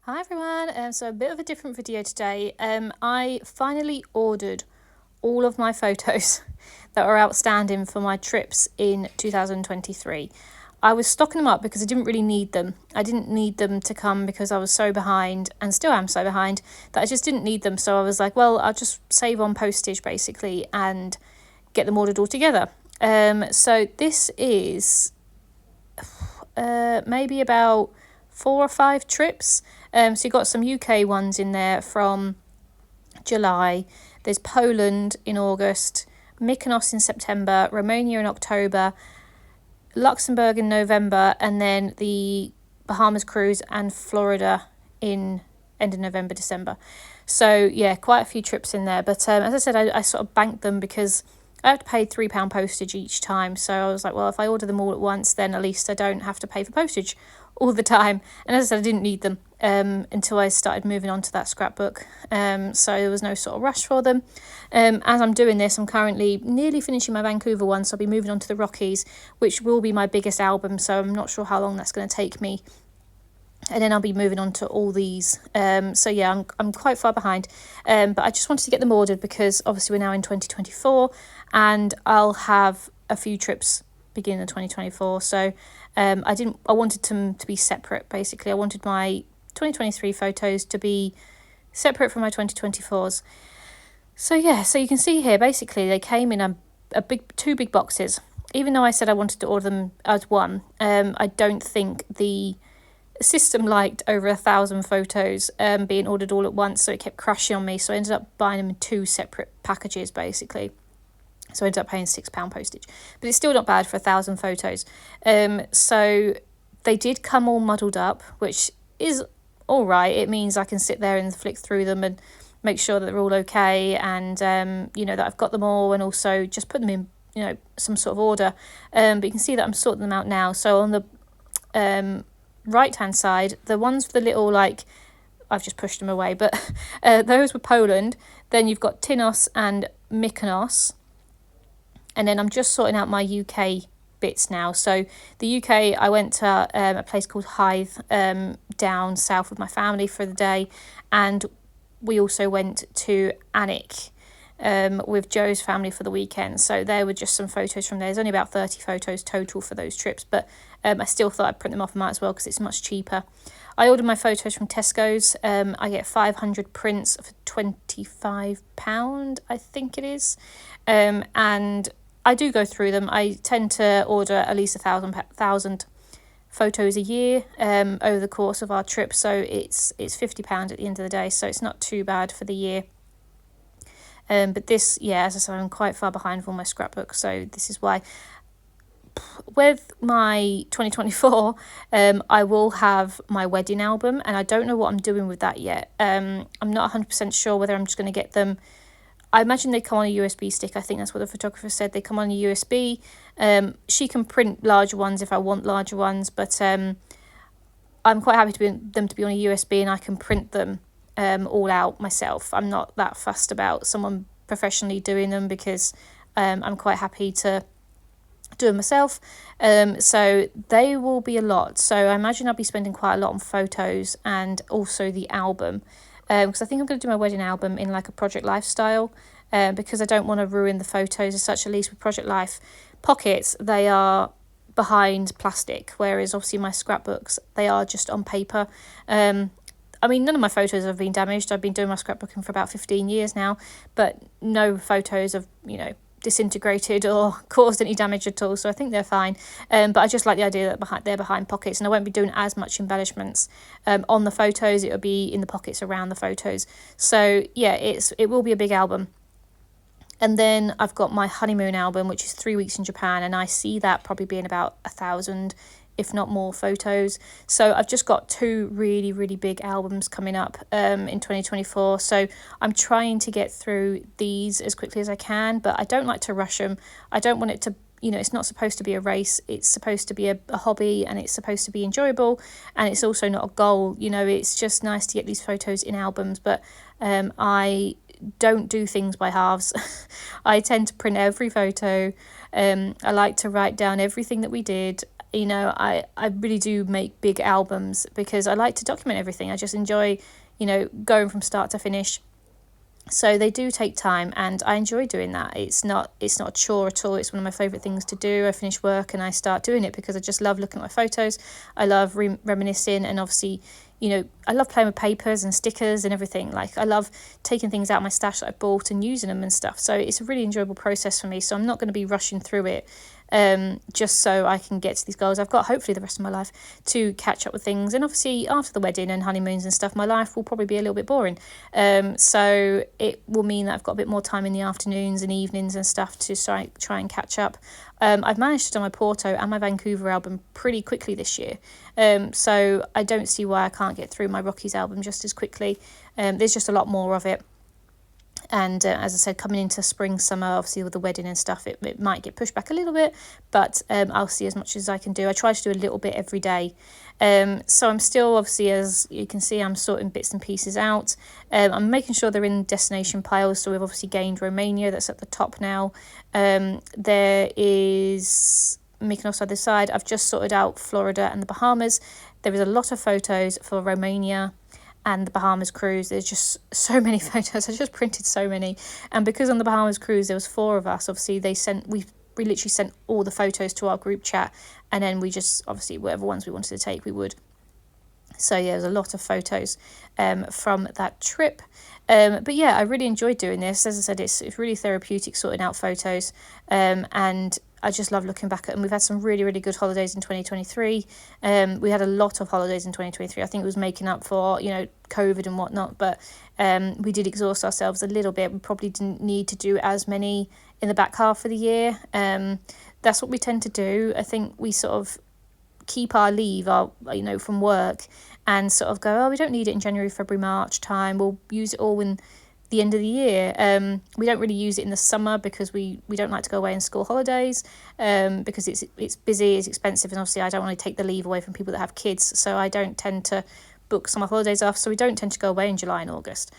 Hi everyone, so a bit of a different video today. I finally ordered all of my photos that are outstanding for my trips in 2023. I was stocking them up because I didn't really need them. I didn't need them to come because I was so behind, and still am so behind, that I just didn't need them. So I was like, well, I'll just save on postage basically and get them ordered all together. So this is maybe about 4 or 5 trips. So you've got some UK ones in there from July. There's Poland in August, Mykonos in September, Romania in October, Luxembourg in November, and then the Bahamas cruise and Florida in end of November, December. So yeah, quite a few trips in there. But as I said, I sort of banked them because I have to pay £3 postage each time. So I was like, well, if I order them all at once, then at least I don't have to pay for postage all the time. And as I said, I didn't need them until I started moving on to that scrapbook. So there was no sort of rush for them. As I'm doing this, I'm currently nearly finishing my Vancouver one. So I'll be moving on to the Rockies, which will be my biggest album. So I'm not sure how long that's going to take me. And then I'll be moving on to all these. So yeah, I'm quite far behind. But I just wanted to get them ordered because obviously we're now in 2024 and I'll have a few trips beginning of 2024. So I wanted them to be separate basically. I wanted my 2023 photos to be separate from my 2024s. So yeah, so you can see here basically they came in two big boxes. Even though I said I wanted to order them as one, I don't think the system liked over 1,000 photos being ordered all at once, so it kept crashing on me. So I ended up buying them in 2 separate packages basically. So I ended up paying £6 postage, but it's still not bad for 1,000 photos. So they did come all muddled up, which is all right. It means I can sit there and flick through them and make sure that they're all okay, and that I've got them all, and also just put them in some sort of order. But you can see that I'm sorting them out now. So on the right hand side, the ones with the little I've just pushed them away, but those were Poland. Then you've got Tinos and Mykonos, and then I'm just sorting out my UK bits now. So the UK, I went to a place called Hythe down south with my family for the day, and we also went to Alnwick with Joe's family for the weekend. So there were just some photos from there. There's only about 30 photos total for those trips, but I still thought I'd print them off, might as well, because it's much cheaper. I ordered my photos from Tesco's. I get 500 prints for £25, I think it is. And I do go through them. I tend to order at least 1,000 photos a year over the course of our trip. So it's £50 at the end of the day. So it's not too bad for the year. But this, yeah, as I said, I'm quite far behind with all my scrapbooks, so this is why. With my 2024, I will have my wedding album, and I don't know what I'm doing with that yet. I'm not 100% sure whether I'm just going to get them. I imagine they come on a USB stick. I think that's what the photographer said. They come on a USB. She can print larger ones if I want larger ones, but I'm quite happy them to be on a USB, and I can print them all out myself. I'm not that fussed about someone professionally doing them because I'm quite happy to do them myself. So they will be a lot. So I imagine I'll be spending quite a lot on photos and also the album, because I think I'm going to do my wedding album in like a Project Life style, because I don't want to ruin the photos as such. At least with Project Life pockets, they are behind plastic, whereas obviously my scrapbooks, they are just on paper. I mean, none of my photos have been damaged. I've been doing my scrapbooking for about 15 years now, but no photos have, disintegrated or caused any damage at all. So I think they're fine. But I just like the idea that they're behind pockets, and I won't be doing as much embellishments on the photos. It'll be in the pockets around the photos. So yeah, it will be a big album. And then I've got my honeymoon album, which is 3 weeks in Japan, and I see that probably being about 1,000, if not more, photos. So I've just got 2 really, really big albums coming up in 2024. So I'm trying to get through these as quickly as I can, but I don't like to rush them. I don't want it to, it's not supposed to be a race. It's supposed to be a hobby, and it's supposed to be enjoyable, and it's also not a goal. It's just nice to get these photos in albums, but I don't do things by halves. I tend to print every photo. I like to write down everything that we did. I really do make big albums because I like to document everything. I just enjoy, going from start to finish. So they do take time, and I enjoy doing that. It's not a chore at all. It's one of my favourite things to do. I finish work and I start doing it because I just love looking at my photos. I love reminiscing, and obviously, I love playing with papers and stickers and everything. Like, I love taking things out of my stash that I bought and using them and stuff. So it's a really enjoyable process for me. So I'm not going to be rushing through it just so I can get to these goals. I've got hopefully the rest of my life to catch up with things, and obviously after the wedding and honeymoons and stuff, my life will probably be a little bit boring, so it will mean that I've got a bit more time in the afternoons and evenings and stuff to try and catch up. I've managed to do my Porto and my Vancouver album pretty quickly this year, so I don't see why I can't get through my Rockies album just as quickly. There's just a lot more of it. And as I said, coming into spring, summer, obviously with the wedding and stuff, it might get pushed back a little bit, but I'll see as much as I can do. I try to do a little bit every day. So I'm still, obviously, as you can see, I'm sorting bits and pieces out. I'm making sure they're in destination piles. So we've obviously gained Romania, that's at the top now. There is Mykonos on the side. I've just sorted out Florida and the Bahamas. There is a lot of photos for Romania and the Bahamas cruise. There's just so many photos. I just printed so many, and because on the Bahamas cruise there was 4 of us, obviously we literally sent all the photos to our group chat, and then we just, obviously, whatever ones we wanted to take, we would. So yeah, there's a lot of photos from that trip. But yeah, I really enjoyed doing this. As I said, it's really therapeutic sorting out photos, and I just love looking back at them. We've had some really, really good holidays in 2023. We had a lot of holidays in 2023. I think it was making up for, COVID and whatnot, but we did exhaust ourselves a little bit. We probably didn't need to do as many in the back half of the year. That's what we tend to do. I think we sort of keep our leave, from work, and sort of go, we don't need it in January, February, March time. We'll use it all in the end of the year. We don't really use it in the summer because we don't like to go away on school holidays, because it's busy, it's expensive, and obviously I don't want to take the leave away from people that have kids, so I don't tend to book summer holidays off. So we don't tend to go away in July and August.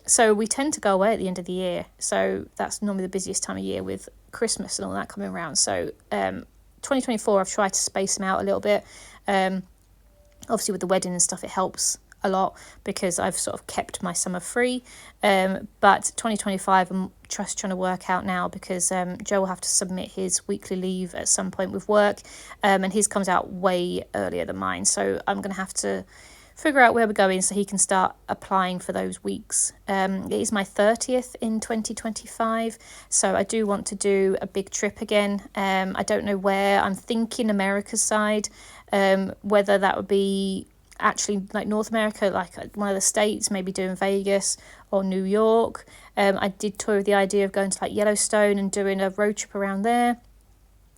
So we tend to go away at the end of the year. So that's normally the busiest time of year with Christmas and all that coming around. So 2024, I've tried to space them out a little bit. Obviously with the wedding and stuff, it helps a lot because I've sort of kept my summer free. But 2025, I'm just trying to work out now because Joe will have to submit his weekly leave at some point with work, and his comes out way earlier than mine. So I'm going to have to figure out where we're going so he can start applying for those weeks. It is my 30th in 2025, so I do want to do a big trip again. I don't know where. I'm thinking America's side, whether that would be actually like North America, like one of the states, maybe doing Vegas or New York. I did toy with the idea of going to like Yellowstone and doing a road trip around there.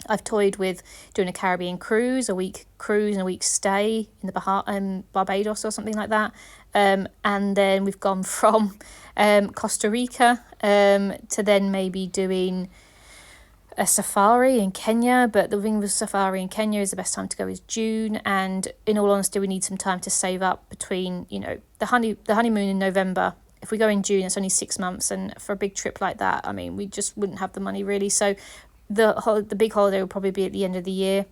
I've toyed with doing a Caribbean cruise, a week cruise and a week stay in the Barbados or something like that. And then we've gone from Costa Rica to then maybe doing a safari in Kenya. But the thing with safari in Kenya is the best time to go is June. And in all honesty, we need some time to save up between, the honeymoon in November. If we go in June, it's only 6 months. And for a big trip like that, I mean, we just wouldn't have the money really. So the big holiday will probably be at the end of the year,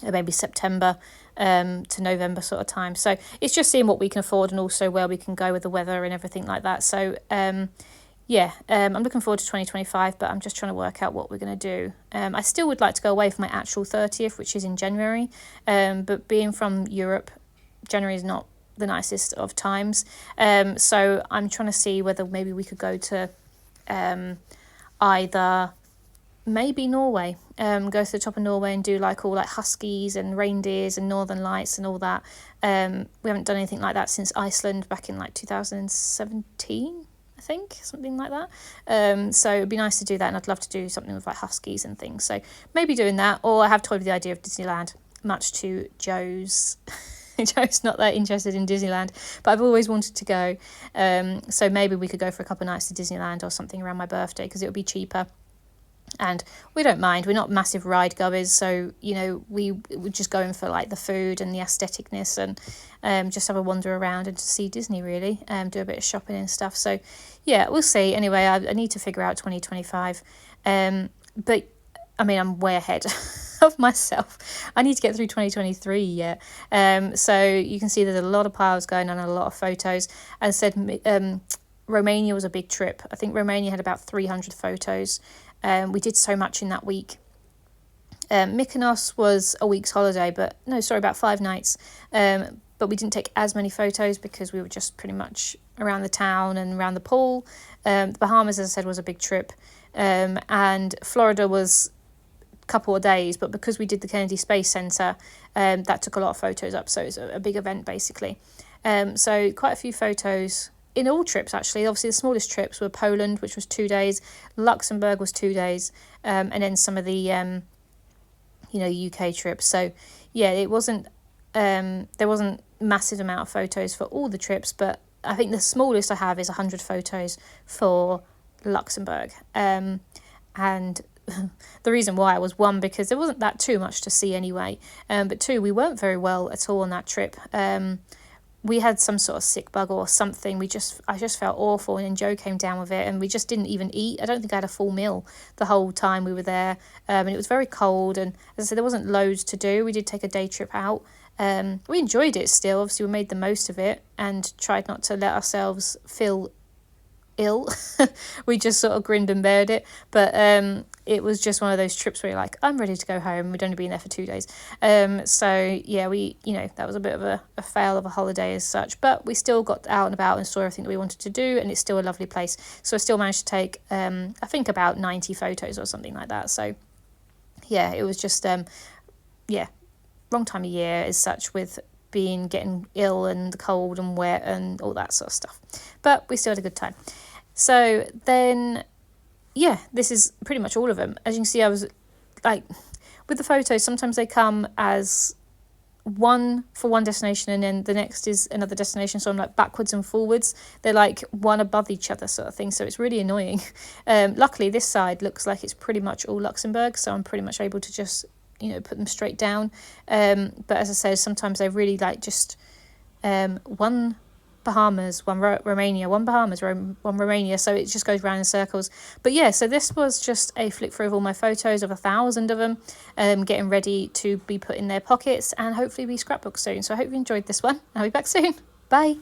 or maybe September to November sort of time. So it's just seeing what we can afford and also where we can go with the weather and everything like that. So I'm looking forward to 2025, but I'm just trying to work out what we're going to do. I still would like to go away for my actual 30th, which is in January, but being from Europe, January is not the nicest of times. So I'm trying to see whether maybe we could go to either maybe Norway, go to the top of Norway and do like all like huskies and reindeers and northern lights and all that. We haven't done anything like that since Iceland back in like 2017, I think, something like that. So it'd be nice to do that, and I'd love to do something with like huskies and things. So maybe doing that, or I have toyed with the idea of Disneyland, much to Joe's Joe's not that interested in Disneyland, but I've always wanted to go. So maybe we could go for a couple of nights to Disneyland or something around my birthday, because it would be cheaper. And we don't mind. We're not massive ride goers, so we're just going for like the food and the aestheticness, and just have a wander around and to see Disney really, do a bit of shopping and stuff. So yeah, we'll see. Anyway, I need to figure out 2025, but I mean, I'm way ahead. of myself. I need to get through 2023 yet. So you can see there's a lot of piles going on and a lot of photos. As I said, Romania was a big trip. I think Romania had about 300 photos. We did so much in that week. Mykonos was a week's holiday, about 5 nights. But we didn't take as many photos because we were just pretty much around the town and around the pool. The Bahamas, as I said, was a big trip. And Florida was a couple of days, but because we did the Kennedy Space Center, that took a lot of photos up. So it was a big event, basically. So quite a few photos in all trips, actually. Obviously, the smallest trips were Poland, which was 2 days. Luxembourg was 2 days. And then some of the, UK trips. So, yeah, it wasn't... there wasn't massive amount of photos for all the trips, but I think the smallest I have is 100 photos for Luxembourg. And the reason why was, one, because there wasn't that too much to see anyway, but two, we weren't very well at all on that trip. We had some sort of sick bug or something. I just felt awful, and then Joe came down with it, and we just didn't even eat. I don't think I had a full meal the whole time we were there, and it was very cold, and as I said, there wasn't loads to do. We did take a day trip out. We enjoyed it still. Obviously, we made the most of it and tried not to let ourselves feel ill. We just sort of grinned and bared it, but it was just one of those trips where you're like, I'm ready to go home. We'd only been there for 2 days. So yeah, that was a bit of a fail of a holiday as such, but we still got out and about and saw everything that we wanted to do, and it's still a lovely place. So I still managed to take I think about 90 photos or something like that. So yeah, it was just wrong time of year as such, with getting ill and the cold and wet and all that sort of stuff, but we still had a good time. So then this is pretty much all of them. As you can see, I was like, with the photos, sometimes they come as one for one destination and then the next is another destination, so I'm like backwards and forwards. They're like one above each other sort of thing, so it's really annoying. Luckily this side looks like it's pretty much all Luxembourg, so I'm pretty much able to just put them straight down. But as I said, sometimes they're really like just one Bahamas, one Romania, one Bahamas, one Romania, so it just goes round in circles. But yeah, so this was just a flick through of all my photos, of 1,000 of them, getting ready to be put in their pockets and hopefully be scrapbooked soon. So I hope you enjoyed this one. I'll be back soon. Bye.